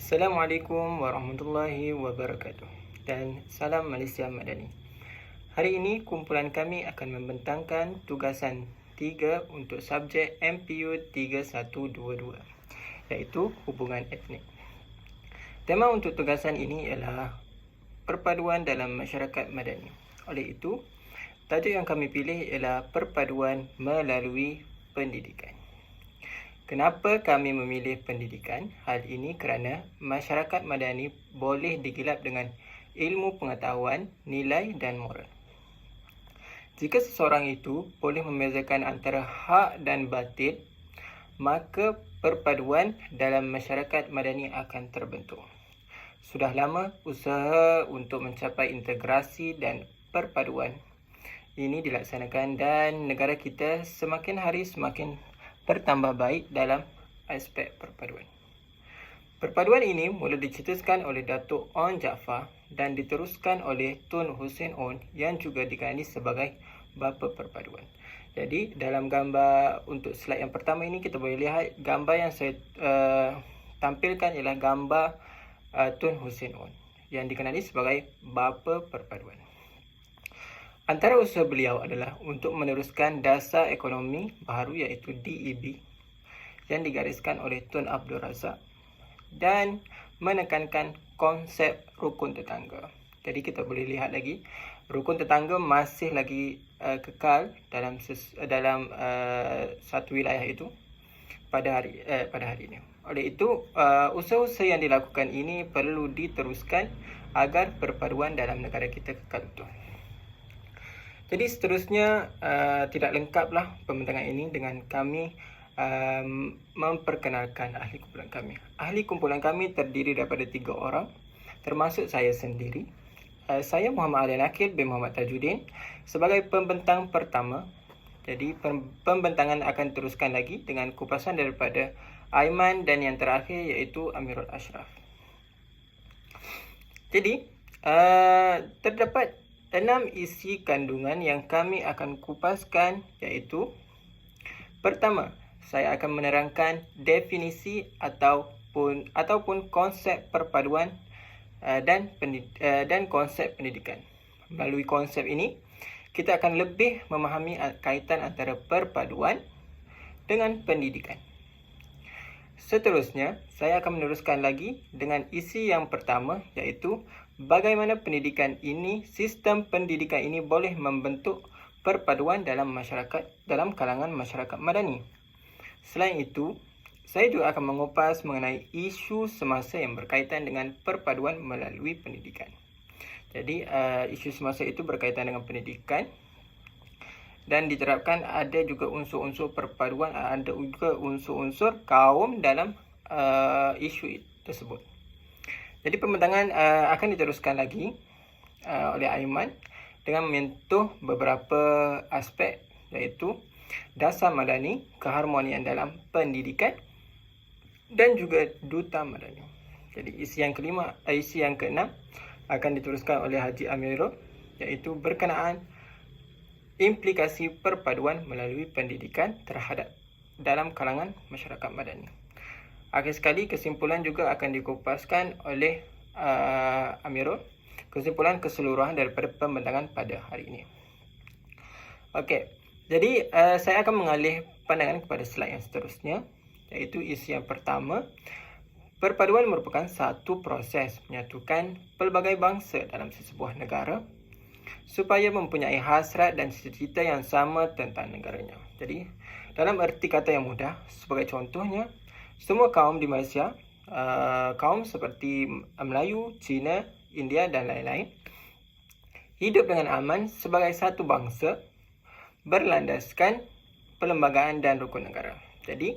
Assalamualaikum warahmatullahi wabarakatuh dan salam Malaysia Madani. Hari ini kumpulan kami akan membentangkan tugasan 3 untuk subjek MPU 3122 iaitu hubungan etnik. Tema untuk tugasan ini ialah perpaduan dalam masyarakat madani. Oleh itu, tajuk yang kami pilih ialah perpaduan melalui pendidikan. Kenapa kami memilih pendidikan? Hal ini kerana masyarakat madani boleh digilap dengan ilmu pengetahuan, nilai dan moral. Jika seseorang itu boleh membezakan antara hak dan batil, maka perpaduan dalam masyarakat madani akan terbentuk. Sudah lama usaha untuk mencapai integrasi dan perpaduan ini dilaksanakan dan negara kita semakin hari semakin bertambah baik dalam aspek perpaduan. Perpaduan ini mula dicetuskan oleh Datuk On Jaafar dan diteruskan oleh Tun Hussein On yang juga dikenali sebagai bapa perpaduan. Jadi dalam gambar untuk slide yang pertama ini kita boleh lihat gambar yang saya tampilkan ialah gambar Tun Hussein On yang dikenali sebagai bapa perpaduan. Antara usaha beliau adalah untuk meneruskan dasar ekonomi baru iaitu DEB yang digariskan oleh Tun Abdul Razak dan menekankan konsep rukun tetangga. Jadi kita boleh lihat lagi rukun tetangga masih lagi kekal dalam satu wilayah itu pada hari ini. Oleh itu, usaha-usaha yang dilakukan ini perlu diteruskan agar perpaduan dalam negara kita kekal utuh. Jadi seterusnya tidak lengkaplah pembentangan ini dengan kami memperkenalkan ahli kumpulan kami. Ahli kumpulan kami terdiri daripada 3 orang, termasuk saya sendiri. Saya Muhammad Ali Nakil bin Muhammad Tajuddin sebagai pembentang pertama. Jadi pembentangan akan teruskan lagi dengan kupasan daripada Aiman dan yang terakhir iaitu Amirul Ashraf. Jadi terdapat 6 isi kandungan yang kami akan kupaskan iaitu pertama, saya akan menerangkan definisi ataupun konsep perpaduan dan konsep pendidikan. Melalui konsep ini, kita akan lebih memahami kaitan antara perpaduan dengan pendidikan. Seterusnya, saya akan meneruskan lagi dengan isi yang pertama iaitu bagaimana sistem pendidikan ini boleh membentuk perpaduan dalam kalangan masyarakat madani. Selain itu, saya juga akan mengupas mengenai isu semasa yang berkaitan dengan perpaduan melalui pendidikan. Jadi, isu semasa itu berkaitan dengan pendidikan dan diterapkan ada juga unsur-unsur perpaduan, ada juga unsur-unsur kaum dalam isu tersebut. Jadi pembentangan akan diteruskan lagi oleh Aiman dengan menyentuh beberapa aspek iaitu dasar madani, keharmonian dalam pendidikan dan juga duta madani. Jadi isi yang keenam akan diteruskan oleh Haji Amirul iaitu berkenaan implikasi perpaduan melalui pendidikan terhadap dalam kalangan masyarakat madani. Akhir sekali, kesimpulan juga akan dikupaskan oleh Amirul. Kesimpulan keseluruhan daripada pembentangan pada hari ini. Okey, jadi saya akan mengalih pandangan kepada slide yang seterusnya, iaitu isi yang pertama. Perpaduan merupakan satu proses menyatukan pelbagai bangsa dalam sesebuah negara supaya mempunyai hasrat dan cita-cita yang sama tentang negaranya. Jadi, dalam erti kata yang mudah, sebagai contohnya, semua kaum di Malaysia, kaum seperti Melayu, Cina, India dan lain-lain, hidup dengan aman sebagai satu bangsa berlandaskan perlembagaan dan rukun negara. Jadi,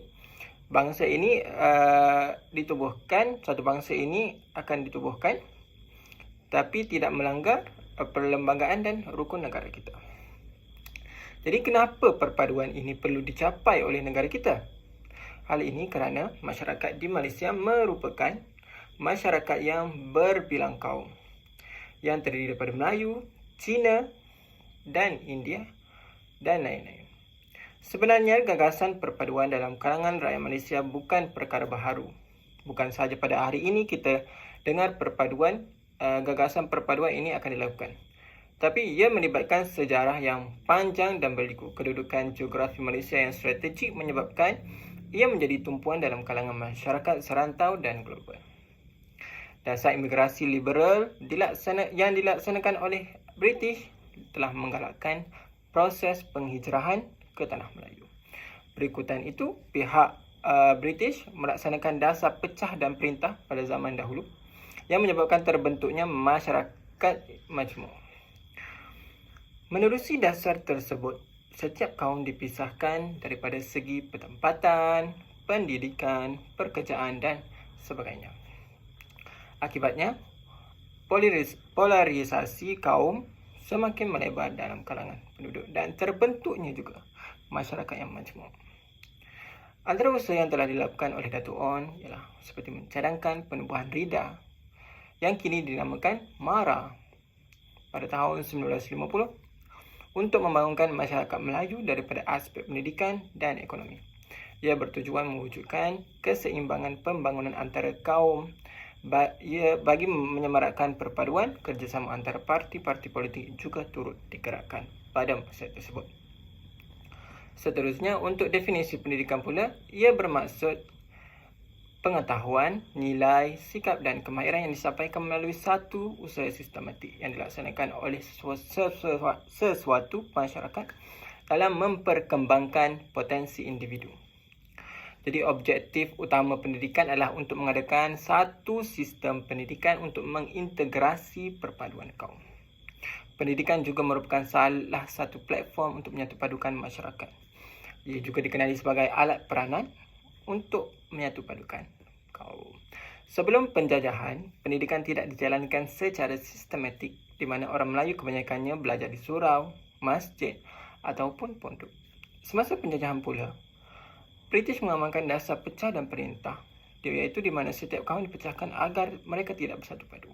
bangsa ini satu bangsa ini akan ditubuhkan tapi tidak melanggar perlembagaan dan rukun negara kita. Jadi, kenapa perpaduan ini perlu dicapai oleh negara kita? Hal ini kerana masyarakat di Malaysia merupakan masyarakat yang berbilang kaum yang terdiri daripada Melayu, Cina dan India dan lain-lain. Sebenarnya gagasan perpaduan dalam kalangan rakyat Malaysia bukan perkara baharu. Bukan sahaja pada hari ini kita dengar gagasan perpaduan ini akan dilakukan. Tapi ia melibatkan sejarah yang panjang dan berliku. Kedudukan geografi Malaysia yang strategik menyebabkan ia menjadi tumpuan dalam kalangan masyarakat serantau dan global. Dasar imigrasi liberal yang dilaksanakan oleh British telah menggalakkan proses penghijrahan ke Tanah Melayu. Berikutan itu, pihak British melaksanakan dasar pecah dan perintah pada zaman dahulu yang menyebabkan terbentuknya masyarakat majmuk. Menerusi dasar tersebut, setiap kaum dipisahkan daripada segi pertempatan, pendidikan, pekerjaan dan sebagainya. Akibatnya, polarisasi kaum semakin melebar dalam kalangan penduduk dan terbentuknya juga masyarakat yang majmuk. Antara usaha yang telah dilakukan oleh Datuk On ialah seperti mencadangkan penubuhan Rida yang kini dinamakan MARA pada tahun 1950 untuk membangunkan masyarakat Melayu daripada aspek pendidikan dan ekonomi. Ia bertujuan mewujudkan keseimbangan pembangunan antara kaum bagi menyemarakkan perpaduan kerjasama antara parti-parti politik juga turut digerakkan pada masa tersebut. Seterusnya, untuk definisi pendidikan pula, ia bermaksud pengetahuan, nilai, sikap dan kemahiran yang disampaikan melalui satu usaha sistematik yang dilaksanakan oleh sesuatu masyarakat dalam memperkembangkan potensi individu. Jadi objektif utama pendidikan adalah untuk mengadakan satu sistem pendidikan untuk mengintegrasi perpaduan kaum. Pendidikan juga merupakan salah satu platform untuk menyatupadukan masyarakat. Ia juga dikenali sebagai alat peranan untuk menyatupadukan kaum. Sebelum penjajahan, pendidikan tidak dijalankan secara sistematik di mana orang Melayu kebanyakannya belajar di surau, masjid ataupun pondok. Semasa penjajahan pula, British mengamalkan dasar pecah dan perintah, iaitu di mana setiap kaum dipecahkan agar mereka tidak bersatu padu.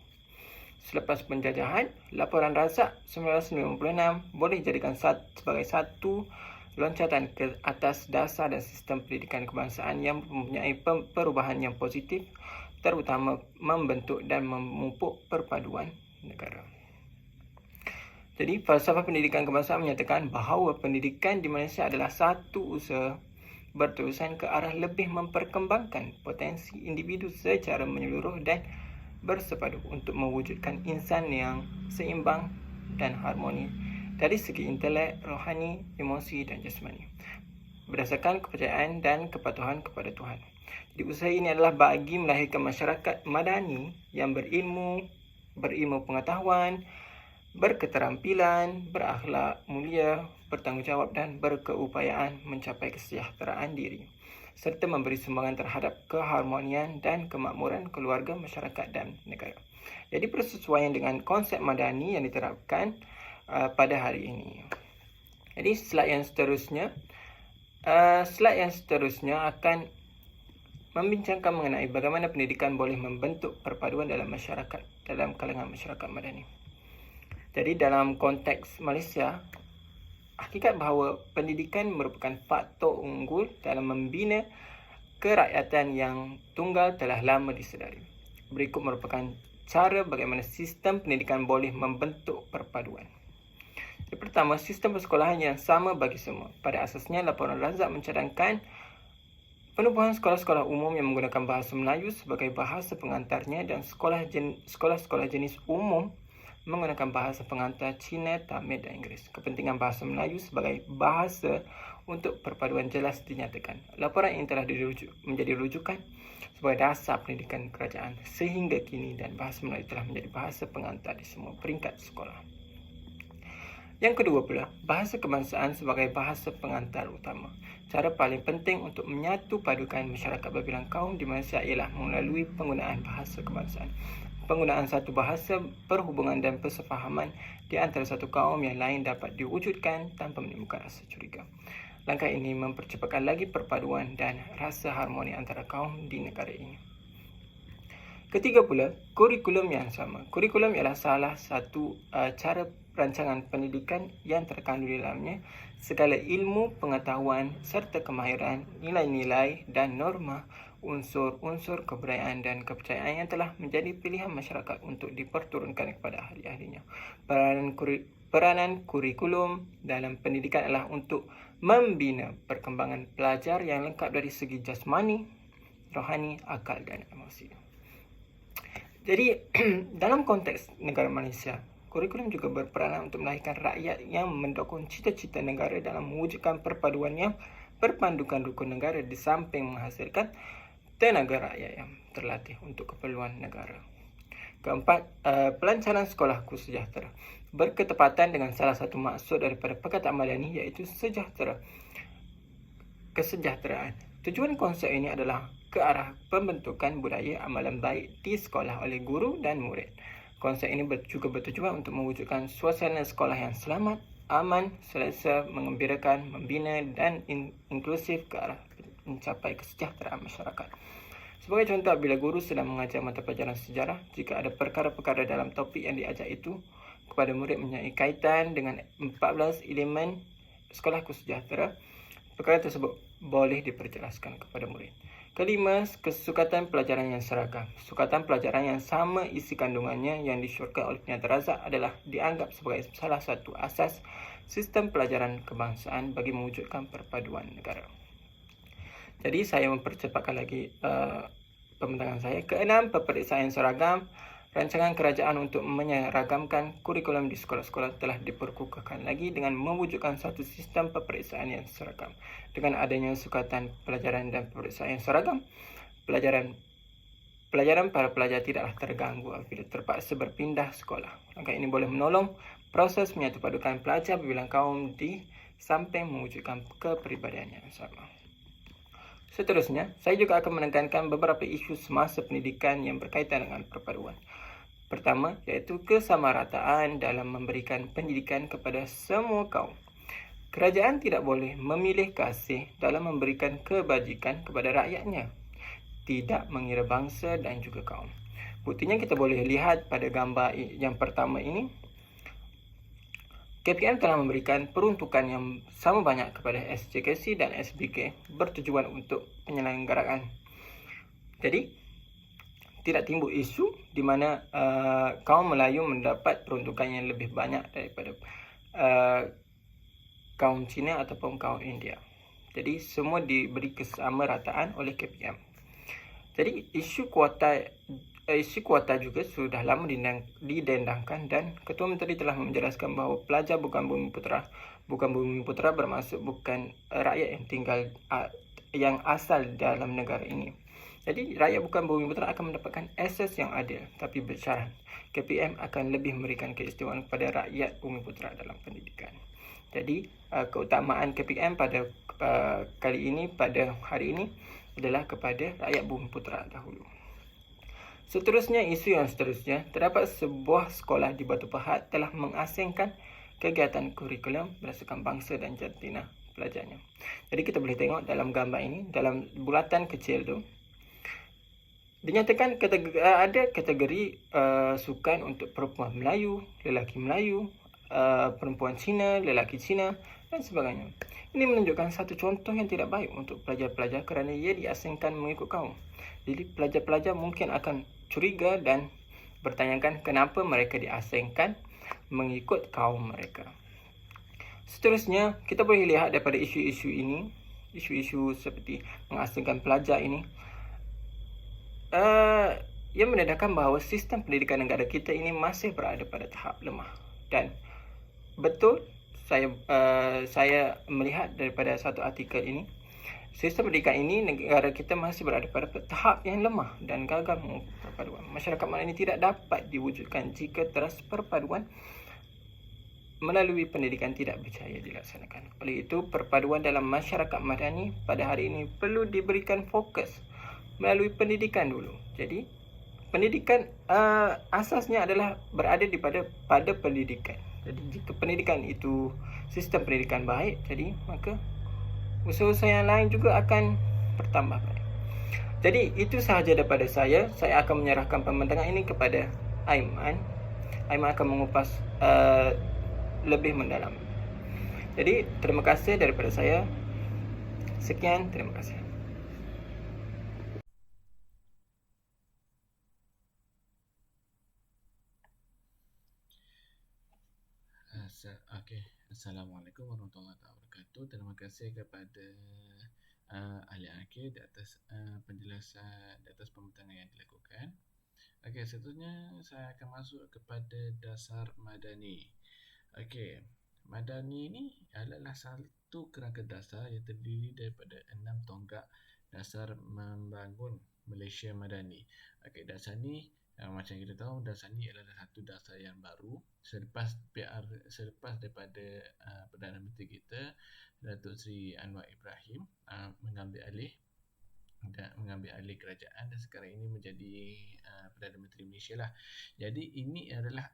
Selepas penjajahan, laporan Razak 1956 boleh dijadikan sebagai satu loncatan ke atas dasar dan sistem pendidikan kebangsaan yang mempunyai perubahan yang positif, terutama membentuk dan memupuk perpaduan negara. Jadi, falsafah pendidikan kebangsaan menyatakan bahawa pendidikan di Malaysia adalah satu usaha berterusan ke arah lebih memperkembangkan potensi individu secara menyeluruh dan bersepadu untuk mewujudkan insan yang seimbang dan harmoni dari segi intelek, rohani, emosi dan jasmani berdasarkan kepercayaan dan kepatuhan kepada Tuhan. Jadi usaha ini adalah bagi melahirkan masyarakat madani yang berilmu pengetahuan, berketerampilan, berakhlak mulia, bertanggungjawab dan berkeupayaan mencapai kesejahteraan diri serta memberi sumbangan terhadap keharmonian dan kemakmuran keluarga, masyarakat dan negara. Jadi bersesuaian dengan konsep madani yang diterapkan pada hari ini. Jadi slide yang seterusnya akan membincangkan mengenai bagaimana pendidikan boleh membentuk perpaduan dalam kalangan masyarakat madani. Jadi dalam konteks Malaysia, hakikat bahawa pendidikan merupakan faktor unggul dalam membina kerakyatan yang tunggal telah lama disedari. Berikut merupakan cara bagaimana sistem pendidikan boleh membentuk perpaduan. Yang pertama, sistem persekolahan yang sama bagi semua. Pada asasnya, laporan Razak mencadangkan penubuhan sekolah-sekolah umum yang menggunakan bahasa Melayu sebagai bahasa pengantarnya dan sekolah-sekolah jenis umum menggunakan bahasa pengantar Cina, Tamil dan Inggeris. Kepentingan bahasa Melayu sebagai bahasa untuk perpaduan jelas dinyatakan. Laporan ini telah menjadi rujukan sebagai dasar pendidikan kerajaan sehingga kini dan bahasa Melayu telah menjadi bahasa pengantar di semua peringkat sekolah. Yang kedua pula, bahasa kebangsaan sebagai bahasa pengantar utama. Cara paling penting untuk menyatu padukan masyarakat berbilang kaum di Malaysia ialah melalui penggunaan bahasa kebangsaan. Penggunaan satu bahasa, perhubungan dan persefahaman di antara satu kaum yang lain dapat diwujudkan tanpa menimbulkan rasa curiga. Langkah ini mempercepatkan lagi perpaduan dan rasa harmoni antara kaum di negara ini. Ketiga pula, kurikulum yang sama. Kurikulum ialah salah satu cara rancangan pendidikan yang terkandung di dalamnya segala ilmu, pengetahuan serta kemahiran, nilai-nilai dan norma unsur-unsur kebudayaan dan kepercayaan yang telah menjadi pilihan masyarakat untuk diperturunkan kepada ahli-ahlinya. Peranan kurikulum dalam pendidikan adalah untuk membina perkembangan pelajar yang lengkap dari segi jasmani, rohani, akal dan emosi. Jadi, dalam konteks negara Malaysia, kurikulum juga berperanan untuk melahirkan rakyat yang mendukung cita-cita negara dalam mewujudkan perpaduan yang berpandukan rukun negara di samping menghasilkan tenaga rakyat yang terlatih untuk keperluan negara. Keempat, pelancaran sekolahku sejahtera berketepatan dengan salah satu maksud daripada Perkataan Madani, iaitu kesejahteraan. Tujuan konsep ini adalah ke arah pembentukan budaya amalan baik di sekolah oleh guru dan murid. Konsep ini juga bertujuan untuk mewujudkan suasana sekolah yang selamat, aman, selesa, menggembirakan, membina dan inklusif ke arah mencapai kesejahteraan masyarakat. Sebagai contoh, bila guru sedang mengajar mata pelajaran sejarah, jika ada perkara-perkara dalam topik yang diajar itu kepada murid mempunyai kaitan dengan 14 elemen sekolahku sejahtera, perkara tersebut boleh diperjelaskan kepada murid. Kelima, kesukatan pelajaran yang seragam. Sukatan pelajaran yang sama isi kandungannya yang disyorkan oleh Penyataan Razak adalah dianggap sebagai salah satu asas sistem pelajaran kebangsaan bagi mewujudkan perpaduan negara. Jadi saya mempercepatkan lagi pembentangan saya. Keenam, peperiksaan seragam. Rancangan kerajaan untuk menyeragamkan kurikulum di sekolah-sekolah telah diperkukuhkan lagi dengan mewujudkan satu sistem peperiksaan yang seragam. Dengan adanya sukatan pelajaran dan peperiksaan yang seragam, pelajaran para pelajar tidaklah terganggu apabila terpaksa berpindah sekolah. Langkah ini boleh menolong proses menyatupadukan pelajar berbilang kaum di samping mewujudkan kepribadian yang sama. Seterusnya, saya juga akan menekankan beberapa isu semasa pendidikan yang berkaitan dengan perpaduan. Pertama, iaitu kesamarataan dalam memberikan pendidikan kepada semua kaum. Kerajaan tidak boleh memilih kasih dalam memberikan kebajikan kepada rakyatnya, tidak mengira bangsa dan juga kaum. Buktinya kita boleh lihat pada gambar yang pertama ini. KPM telah memberikan peruntukan yang sama banyak kepada SJKC dan SBK bertujuan untuk penyelenggaraan. Jadi, tidak timbul isu di mana kaum Melayu mendapat peruntukan yang lebih banyak daripada kaum Cina ataupun kaum India. Jadi, semua diberi kesamarataan oleh KPM. Jadi, isu kuota juga sudah lama didendangkan dan Ketua Menteri telah menjelaskan bahawa pelajar bukan bumi putera. Bukan bumi putera bermaksud bukan rakyat yang tinggal yang asal dalam negara ini. Jadi rakyat bukan bumi putera akan mendapatkan akses yang adil, tapi bersyarat KPM akan lebih memberikan keistimewaan kepada rakyat bumi putera dalam pendidikan. Jadi keutamaan KPM pada hari ini adalah kepada rakyat bumi putera dahulu. Seterusnya, isu yang seterusnya, terdapat sebuah sekolah di Batu Pahat telah mengasingkan kegiatan kurikulum berdasarkan bangsa dan jantina pelajarnya. Jadi kita boleh tengok dalam gambar ini, dalam bulatan kecil tu, dinyatakan ada kategori sukan untuk perempuan Melayu, lelaki Melayu, perempuan Cina, lelaki Cina dan sebagainya. Ini menunjukkan satu contoh yang tidak baik untuk pelajar-pelajar kerana ia diasingkan mengikut kaum. Jadi pelajar-pelajar mungkin akan curiga dan bertanyakan kenapa mereka diasingkan mengikut kaum mereka. Seterusnya, kita boleh lihat daripada isu-isu ini, isu-isu seperti mengasingkan pelajar ini, ia menandakan bahawa sistem pendidikan negara kita ini masih berada pada tahap lemah. Dan betul, saya melihat daripada satu artikel ini, sistem pendidikan ini, negara kita masih berada pada tahap yang lemah dan gagal perpaduan. Masyarakat Madani tidak dapat diwujudkan jika teras perpaduan melalui pendidikan tidak berjaya dilaksanakan. Oleh itu, perpaduan dalam masyarakat Madani pada hari ini perlu diberikan fokus melalui pendidikan dulu. Jadi, pendidikan asasnya adalah berada pada pendidikan. Jadi, jika pendidikan itu sistem pendidikan baik, jadi maka usaha-usaha yang lain juga akan bertambah baik. Jadi itu sahaja daripada saya. Saya akan menyerahkan pembentangan ini kepada Aiman. Aiman akan mengupas lebih mendalam. Jadi terima kasih daripada saya. Sekian, terima kasih. Assalamualaikum warahmatullahi wabarakatuh. Terima kasih kepada Ahli Akid di atas penjelasan di atas pembintangan yang dilakukan. Okey, seterusnya saya akan masuk kepada dasar madani. Okey, madani ini adalah satu kerangka dasar yang terdiri daripada 6 tonggak dasar membangun Malaysia Madani. Okey, dasar ni macam kita tahu, dasar ni adalah satu dasar yang baru selepas daripada Perdana Menteri kita Datuk Seri Anwar Ibrahim mengambil alih kerajaan dan sekarang ini menjadi Perdana Menteri Malaysia lah. Jadi ini adalah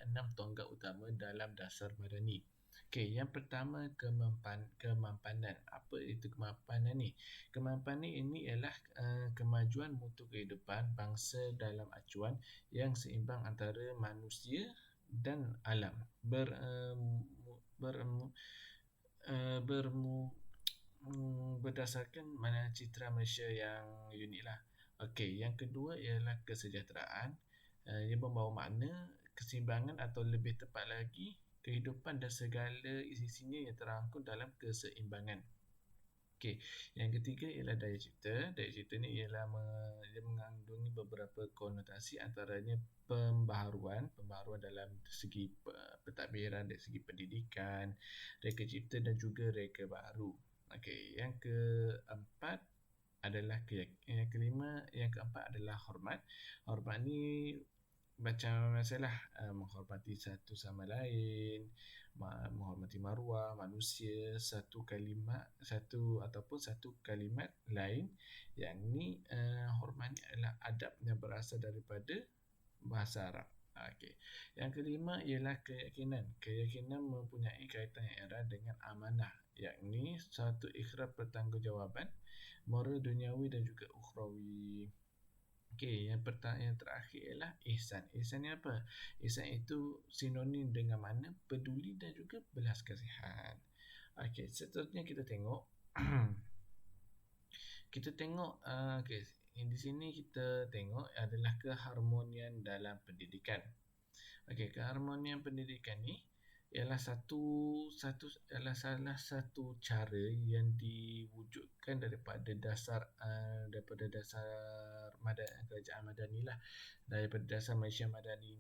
6 tonggak utama dalam dasar madani. Okey, yang pertama kemampanan. Apa itu kemampanan ni? Kemampanan ini ialah kemajuan mutu kehidupan bangsa dalam acuan yang seimbang antara manusia dan alam. Berdasarkan mana citra Malaysia yang unik lah. Okey, yang kedua ialah kesejahteraan. Ia membawa makna keseimbangan atau lebih tepat lagi kehidupan dan segala isi-isinya yang terangkum dalam keseimbangan. Okey, yang ketiga ialah daya cipta. Daya cipta ni ialah dia mengandungi beberapa konotasi, antaranya pembaharuan dalam segi pentadbiran, dari segi pendidikan, reka cipta dan juga reka baru. Okey, yang keempat adalah yang keempat adalah hormat. Hormat ni macam biasalah, menghormati satu sama lain, menghormati maruah manusia, satu kalimat lain. Yang ni hormat ni adalah adab yang berasal daripada bahasa Arab. Okey. Yang kelima ialah keyakinan. Keyakinan mempunyai kaitan yang erat dengan amanah, yakni satu ikrar pertanggungjawaban moral duniawi dan juga ukhrawi. Okey, yang terakhir ialah ihsan. Ihsan ni apa? Ihsan itu sinonim dengan mana peduli dan juga belas kasihan. Okey, seterusnya kita tengok okey, di sini kita tengok adalah keharmonian dalam pendidikan. Okey, keharmonian pendidikan ni ialah salah satu cara yang diwujudkan daripada dasar kerajaan madani lah, daripada dasar Malaysia madani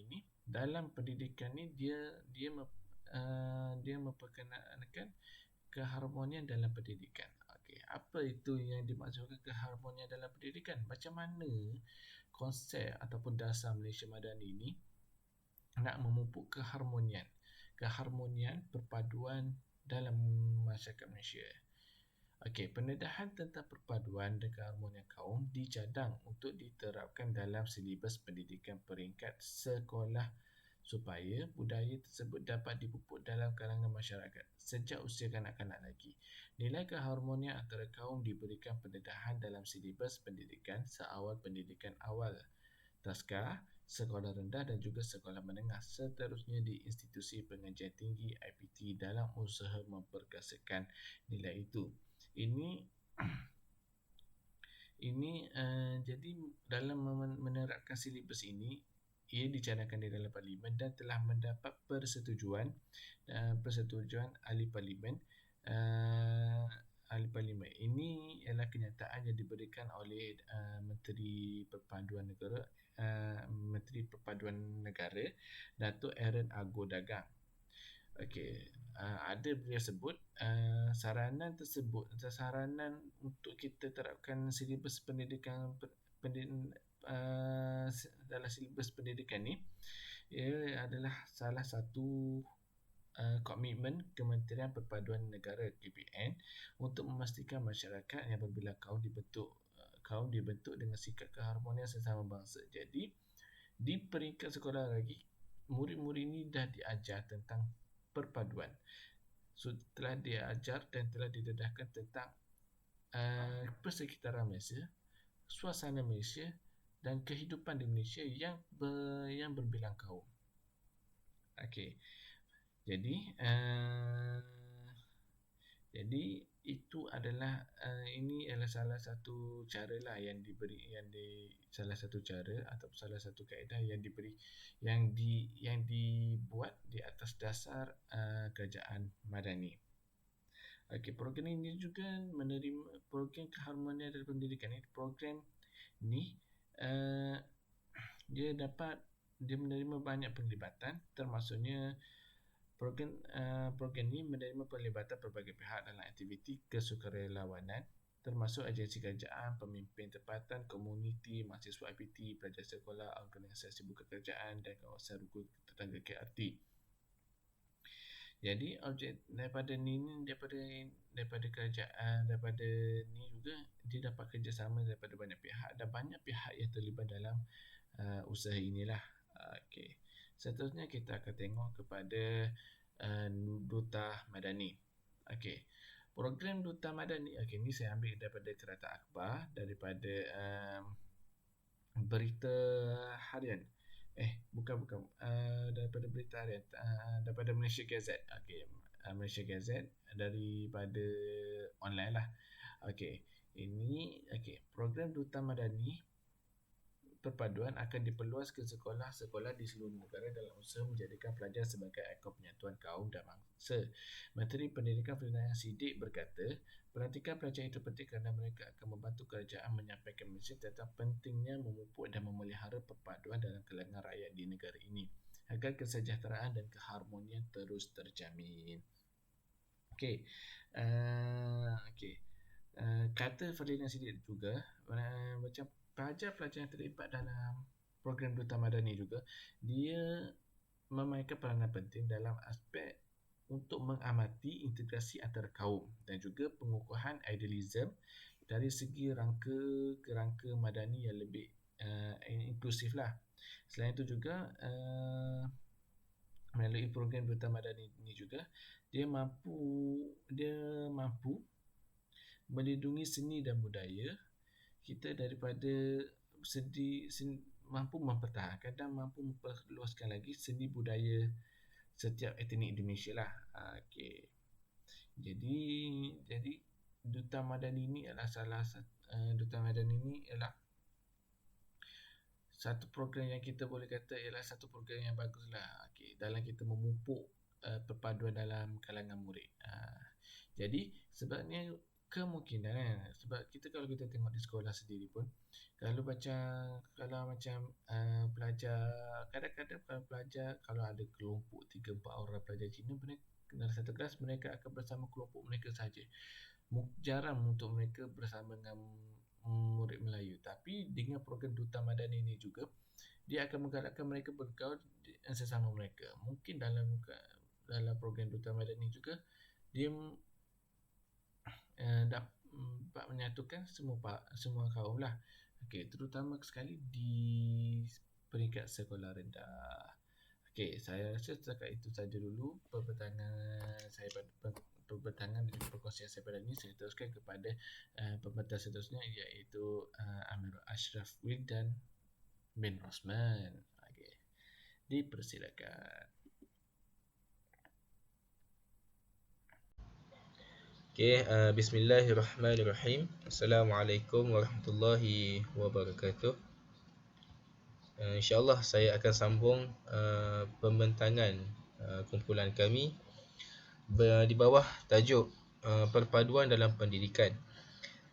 ni. Dalam pendidikan ni dia memperkenalkan keharmonian dalam pendidikan. Okey, apa itu yang dimaksudkan keharmonian dalam pendidikan? Macam mana konsep ataupun dasar Malaysia madani ni nak memupuk keharmonian perpaduan dalam masyarakat Malaysia. Okey, pendedahan tentang perpaduan dan keharmonian kaum dicadang untuk diterapkan dalam silibus pendidikan peringkat sekolah supaya budaya tersebut dapat dipupuk dalam kalangan masyarakat sejak usia kanak-kanak lagi. Nilai keharmonian antara kaum diberikan pendedahan dalam silibus pendidikan seawal pendidikan awal, taska, sekolah rendah dan juga sekolah menengah, seterusnya di institusi pengajian tinggi IPT dalam usaha memperkasakan nilai itu. Jadi dalam menerapkan silibus ini, ia dicadangkan di dalam parlimen dan telah mendapat persetujuan ahli parlimen. Ini ialah kenyataan yang diberikan oleh Menteri Perpaduan Negara Datuk Aaron Agor Dagang. Okey, ada beliau sebut saranan untuk kita terapkan silibus pendidikan dalam silibus pendidikan ni, ia adalah salah satu komitmen Kementerian Perpaduan Negara KPN untuk memastikan masyarakat yang berbilang kaum dibentuk dengan sikap keharmonian sesama bangsa. Jadi di peringkat sekolah lagi, murid-murid ini dah diajar tentang perpaduan. Telah diajar dan telah didedahkan tentang persekitaran Malaysia, suasana Malaysia dan kehidupan di Malaysia yang berbilang kaum. Okey. Jadi itu adalah ini adalah salah satu cara lah yang salah satu cara atau salah satu kaedah yang dibuat di atas dasar kerajaan Madani. Okey, program ini juga menerima program keharmonian dan pendidikan. Ini program ni dia menerima banyak penglibatan, termasuknya program ini menerima penglibatan pelbagai pihak dalam aktiviti kesukarelawanan, termasuk agensi kerajaan, pemimpin tempatan, komuniti, mahasiswa IPT, pelajar sekolah, organisasi bukan kerajaan dan kawasan rukun tetangga KRT. Jadi objek daripada kerajaan, daripada ni juga dia dapat kerjasama daripada banyak pihak dan banyak pihak yang terlibat dalam usaha inilah. Okey. Seterusnya kita akan tengok kepada Duta Madani. Okey. Program Duta Madani, okey, ni saya ambil daripada Carta Akhbar, daripada berita harian. Bukan. Daripada berita harian, daripada Malaysia Gazette. Okey, Malaysia Gazette daripada online lah. Okey. Program Duta Madani perpaduan akan diperluas ke sekolah-sekolah di seluruh negara dalam usaha menjadikan pelajar sebagai ikon penyatuan kaum dan bangsa. Menteri Pendidikan Ferdinand Sidik berkata, pelantikan pelajar itu penting kerana mereka akan membantu kerajaan menyampaikan mesej tentang pentingnya memupuk dan memelihara perpaduan dalam kalangan rakyat di negara ini agar kesejahteraan dan keharmonian terus terjamin. Okey. Kata Ferdinand Sidik juga macam pelajar-pelajar yang terlibat dalam program Duta Madani juga, dia memainkan peranan penting dalam aspek untuk mengamati integrasi antara kaum dan juga pengukuhan idealism dari segi rangka madani yang lebih inklusif lah. Selain itu juga melalui program Duta Madani ini juga dia mampu melindungi seni dan budaya kita daripada mampu mempertahankan dan mampu memperluaskan lagi seni budaya setiap etnik di Malaysia lah. Okey. Jadi Duta Madani ini adalah satu program yang kita boleh kata ialah satu program yang bagus lah. Okey, dalam kita memupuk perpaduan dalam kalangan murid. Jadi sebabnya kemungkinan sebab kalau kita tengok di sekolah sendiri pun kalau macam pelajar kadang-kadang pelajar kalau ada kelompok 3-4 orang pelajar Cina dalam satu kelas mereka akan bersama kelompok mereka saja. Jarang untuk mereka bersama dengan murid Melayu. Tapi dengan program Duta Madani ini juga dia akan menggalakkan mereka bergaul sesama mereka. Mungkin dalam program Duta Madani juga dia dapat menyatukan semua kaum lah. Okey, terutama sekali di peringkat sekolah rendah. Okey, saya rasa setakat itu saja dulu perkongsian dari perkongsian saya pada ini. Saya teruskan kepada pembentang seterusnya iaitu Amirul Ashraf Wildan bin Rosman. Okey, dipersilakan. Bismillahirrahmanirrahim. Assalamualaikum warahmatullahi wabarakatuh. InsyaAllah saya akan sambung pembentangan kumpulan kami di bawah tajuk perpaduan dalam pendidikan.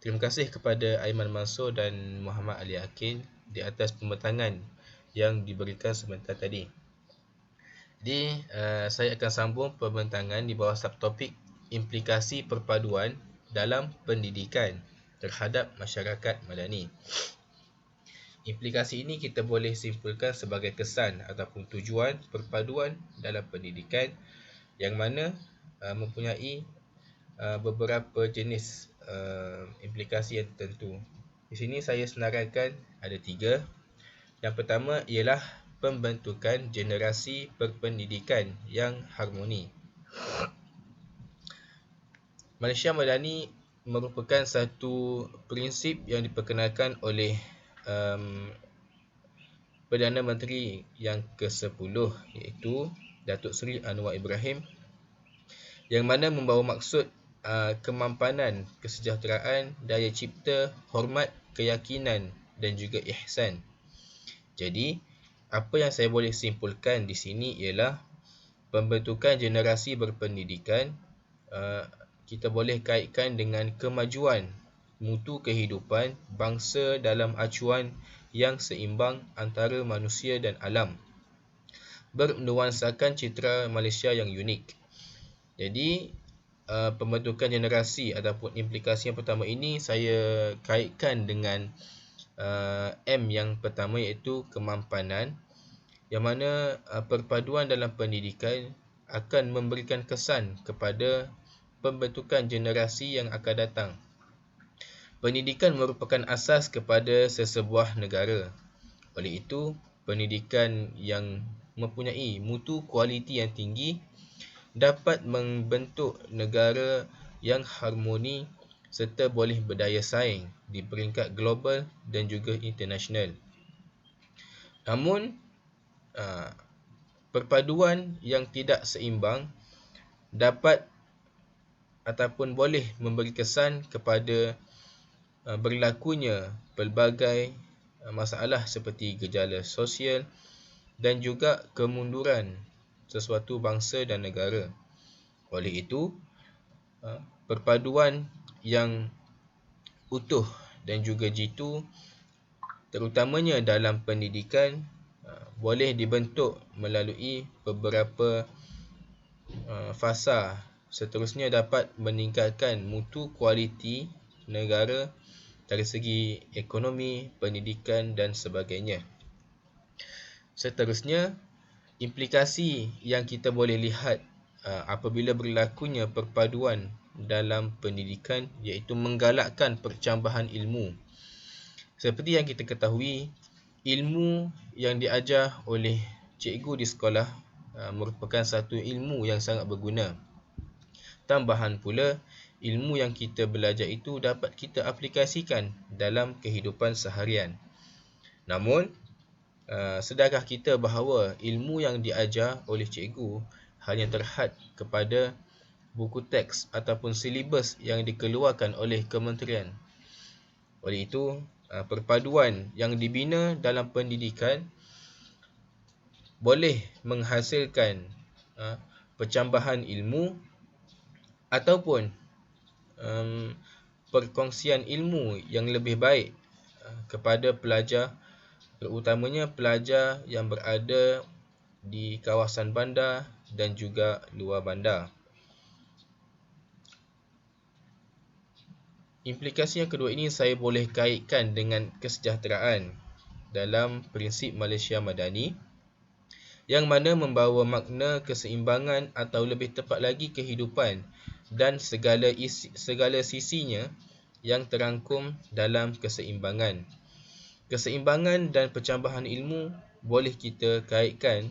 Terima kasih kepada Aiman Mansur dan Muhammad Ali Akin di atas pembentangan yang diberikan sebentar tadi. Jadi saya akan sambung pembentangan di bawah subtopik implikasi perpaduan dalam pendidikan terhadap masyarakat madani. Implikasi ini kita boleh simpulkan sebagai kesan ataupun tujuan perpaduan dalam pendidikan yang mana mempunyai beberapa jenis implikasi yang tertentu. Di sini saya senaraikan ada 3. Yang pertama ialah pembentukan generasi berpendidikan yang harmoni. Malaysia Madani merupakan satu prinsip yang diperkenalkan oleh Perdana Menteri yang ke-10 iaitu Datuk Seri Anwar Ibrahim, yang mana membawa maksud kemampanan, kesejahteraan, daya cipta, hormat, keyakinan dan juga ihsan. Jadi, apa yang saya boleh simpulkan di sini ialah pembentukan generasi berpendidikan kita boleh kaitkan dengan kemajuan mutu kehidupan bangsa dalam acuan yang seimbang antara manusia dan alam, bernuansakan citra Malaysia yang unik. Jadi, pembentukan generasi ataupun implikasi yang pertama ini saya kaitkan dengan M yang pertama, iaitu kemampanan, yang mana perpaduan dalam pendidikan akan memberikan kesan kepada pembentukan generasi yang akan datang. Pendidikan merupakan asas kepada sesebuah negara. Oleh itu, pendidikan yang mempunyai mutu kualiti yang tinggi dapat membentuk negara yang harmoni serta boleh berdaya saing di peringkat global dan juga internasional. Namun, perpaduan yang tidak seimbang dapat ataupun boleh memberi kesan kepada berlakunya pelbagai masalah seperti gejala sosial dan juga kemunduran sesuatu bangsa dan negara. Oleh itu, perpaduan yang utuh dan juga jitu, terutamanya dalam pendidikan, boleh dibentuk melalui beberapa fasa. Seterusnya dapat meningkatkan mutu kualiti negara dari segi ekonomi, pendidikan dan sebagainya. Seterusnya, implikasi yang kita boleh lihat apabila berlakunya perpaduan dalam pendidikan iaitu menggalakkan percambahan ilmu. Seperti yang kita ketahui, ilmu yang diajar oleh cikgu di sekolah merupakan satu ilmu yang sangat berguna. Tambahan pula, ilmu yang kita belajar itu dapat kita aplikasikan dalam kehidupan seharian. Namun, sedarkah kita bahawa ilmu yang diajar oleh cikgu hanya terhad kepada buku teks ataupun silibus yang dikeluarkan oleh kementerian? Oleh itu, perpaduan yang dibina dalam pendidikan boleh menghasilkan percambahan ilmu ataupun perkongsian ilmu yang lebih baik kepada pelajar, terutamanya pelajar yang berada di kawasan bandar dan juga luar bandar. Implikasi yang kedua ini saya boleh kaitkan dengan kesejahteraan dalam prinsip Malaysia Madani, yang mana membawa makna keseimbangan atau lebih tepat lagi kehidupan dan segala sisinya yang terangkum dalam keseimbangan. Keseimbangan dan percambahan ilmu boleh kita kaitkan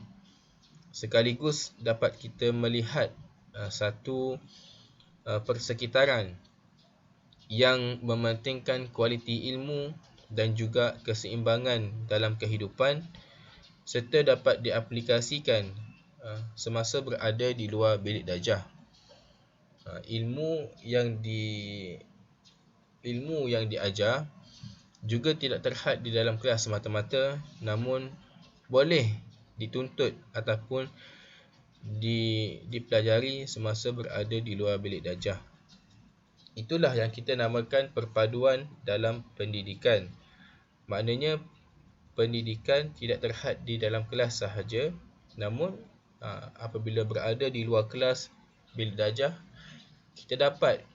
sekaligus dapat kita melihat satu persekitaran yang mementingkan kualiti ilmu dan juga keseimbangan dalam kehidupan serta dapat diaplikasikan semasa berada di luar bilik darjah. Ilmu yang diajar juga tidak terhad di dalam kelas semata-mata, namun boleh dituntut ataupun dipelajari semasa berada di luar bilik darjah. Itulah yang kita namakan perpaduan dalam pendidikan. Maknanya pendidikan tidak terhad di dalam kelas sahaja, namun apabila berada di luar kelas bilik darjah, kita dapat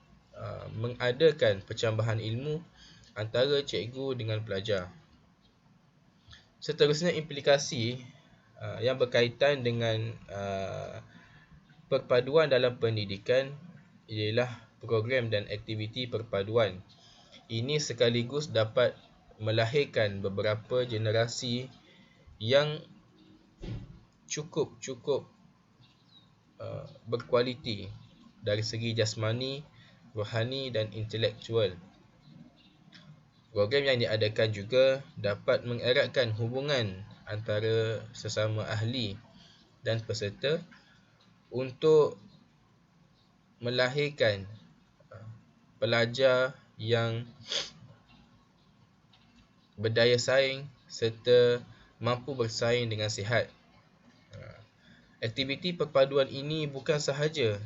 mengadakan percambahan ilmu antara cikgu dengan pelajar. Seterusnya, implikasi yang berkaitan dengan perpaduan dalam pendidikan ialah program dan aktiviti perpaduan. Ini sekaligus dapat melahirkan beberapa generasi yang cukup berkualiti dari segi jasmani, rohani dan intelektual. Program yang diadakan juga dapat mengeratkan hubungan antara sesama ahli dan peserta untuk melahirkan pelajar yang berdaya saing serta mampu bersaing dengan sihat. Aktiviti perpaduan ini bukan sahaja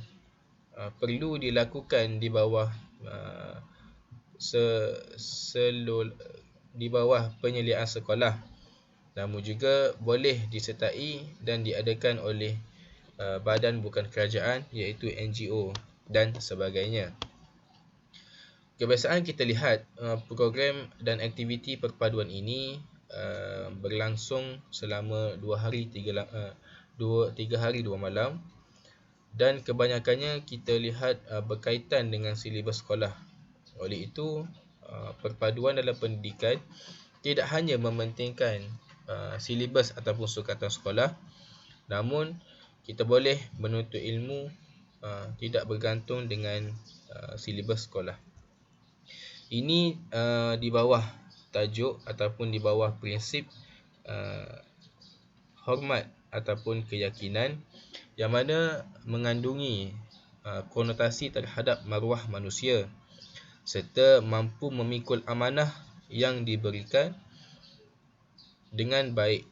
perlu dilakukan di bawah di bawah penyeliaan sekolah, namun juga boleh disertai dan diadakan oleh badan bukan kerajaan iaitu NGO dan sebagainya. Kebiasaan kita lihat program dan aktiviti perpaduan ini berlangsung selama 2 hari 3 hari 2 malam, dan kebanyakannya kita lihat berkaitan dengan silibus sekolah. Oleh itu, perpaduan dalam pendidikan tidak hanya mementingkan silibus ataupun sukatan sekolah, namun kita boleh menuntut ilmu tidak bergantung dengan silibus sekolah. Ini di bawah tajuk ataupun di bawah prinsip hormat ataupun keyakinan, yang mana mengandungi konotasi terhadap maruah manusia serta mampu memikul amanah yang diberikan dengan baik.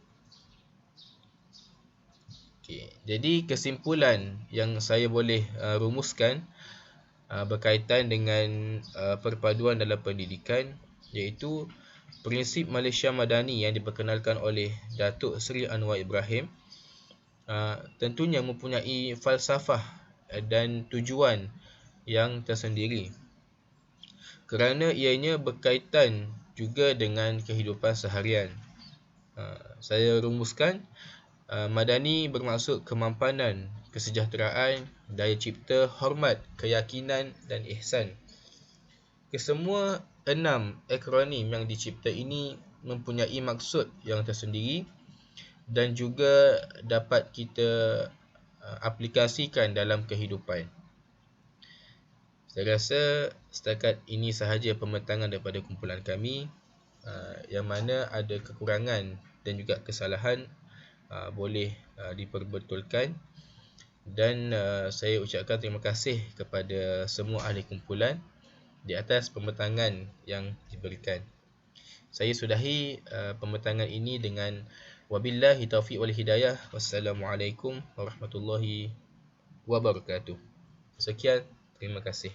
Jadi kesimpulan yang saya boleh rumuskan berkaitan dengan perpaduan dalam pendidikan iaitu prinsip Malaysia Madani yang diperkenalkan oleh Datuk Seri Anwar Ibrahim tentunya mempunyai falsafah dan tujuan yang tersendiri, kerana ianya berkaitan juga dengan kehidupan seharian. Saya rumuskan, Madani bermaksud kemampanan, kesejahteraan, daya cipta, hormat, keyakinan dan ihsan. Kesemua 6 akronim yang dicipta ini mempunyai maksud yang tersendiri dan juga dapat kita aplikasikan dalam kehidupan. Saya rasa setakat ini sahaja pembentangan daripada kumpulan kami. Yang mana ada kekurangan dan juga kesalahan boleh diperbetulkan, dan saya ucapkan terima kasih kepada semua ahli kumpulan di atas pembentangan yang diberikan. Saya sudahi pembentangan ini dengan wabillahi taufiq wal hidayah. Wassalamualaikum warahmatullahi wabarakatuh. Sekian, terima kasih.